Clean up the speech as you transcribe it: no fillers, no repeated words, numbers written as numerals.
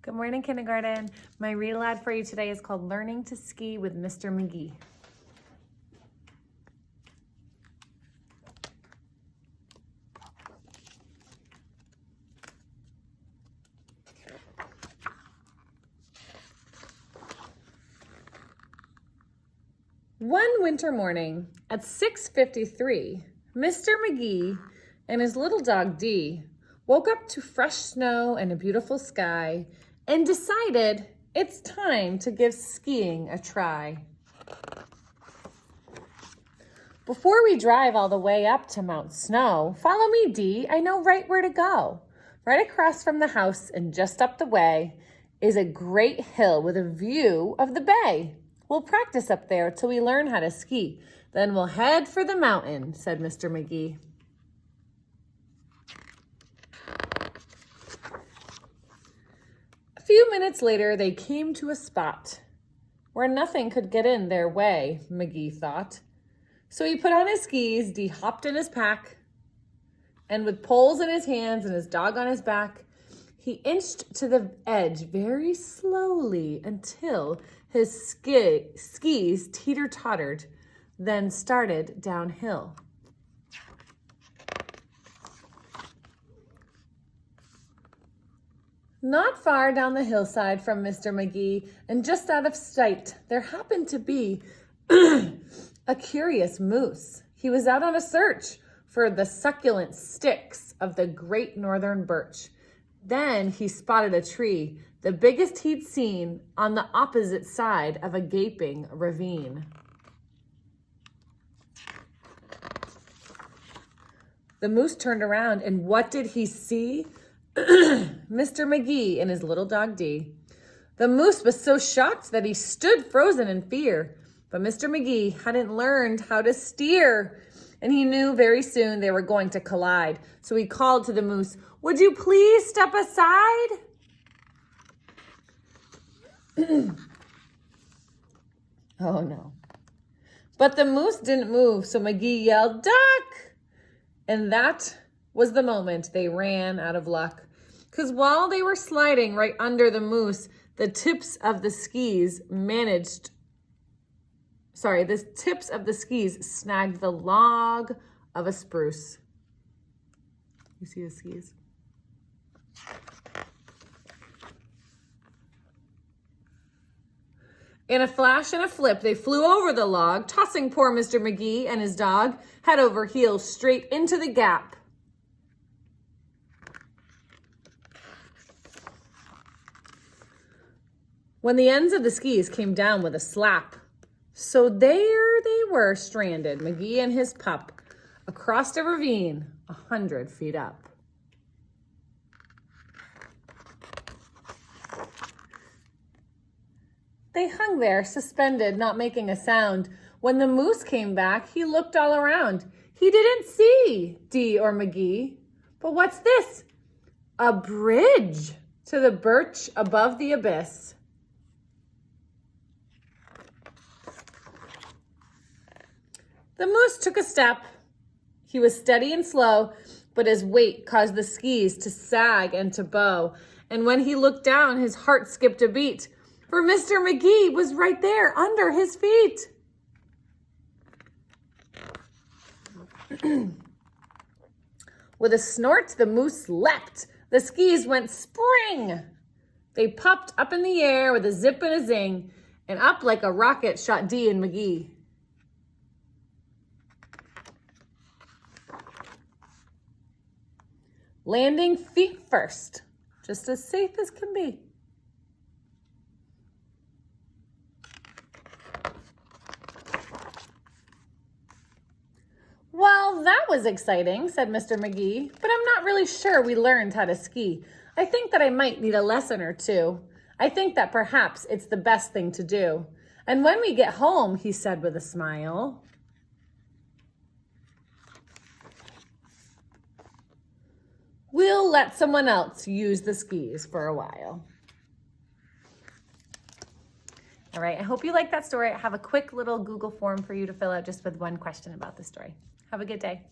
Good morning, kindergarten. My read aloud for you today is called Learning to Ski with Mr. Magee. One winter morning at 6:53, Mr. Magee and his little dog Dee woke up to fresh snow and a beautiful sky and decided it's time to give skiing a try. Before we drive all the way up to Mount Snow, follow me, Dee. I know right where to go. Right across from the house and just up the way is a great hill with a view of the bay. We'll practice up there till we learn how to ski. Then we'll head for the mountain, said Mr. Magee. A few minutes later, they came to a spot where nothing could get in their way, Magee thought. So he put on his skis, Dee hopped in his pack, and with poles in his hands and his dog on his back, he inched to the edge very slowly until his skis teeter-tottered, then started downhill. Not far down the hillside from Mr. Magee and just out of sight, there happened to be a curious moose. He was out on a search for the succulent sticks of the great northern birch. Then he spotted a tree, the biggest he'd seen, on the opposite side of a gaping ravine. The moose turned around, and what did he see? Mr. Magee and his little dog Dee. The moose was so shocked that he stood frozen in fear. But Mr. Magee hadn't learned how to steer, and he knew very soon they were going to collide. So he called to the moose, "Would you please step aside?" Oh no. But the moose didn't move, so Magee yelled, "Duck!" And that was the moment they ran out of luck. Because while they were sliding right under the moose, the tips of the skis snagged the log of a spruce. You see the skis? In a flash and a flip, they flew over the log, tossing poor Mr. Magee and his dog head over heels straight into the gap. When the ends of the skis came down with a slap, so there they were stranded, Magee and his pup, across a ravine 100 feet up. They hung there, suspended, not making a sound. When the moose came back, he looked all around. He didn't see Dee or Magee. But what's this? A bridge to the birch above the abyss. The moose took a step. He was steady and slow, but his weight caused the skis to sag and to bow. And when he looked down, his heart skipped a beat, for Mr. Magee was right there under his feet. With a snort, the moose leapt. The skis went spring. They popped up in the air with a zip and a zing, and up like a rocket shot Dee and Magee. Landing feet first, just as safe as can be. Well, that was exciting, said Mr. Magee, but I'm not really sure we learned how to ski. I think that I might need a lesson or two. I think that perhaps it's the best thing to do. And when we get home, he said with a smile, we'll let someone else use the skis for a while. All right, I hope you like that story. I have a quick little Google form for you to fill out just with one question about the story. Have a good day.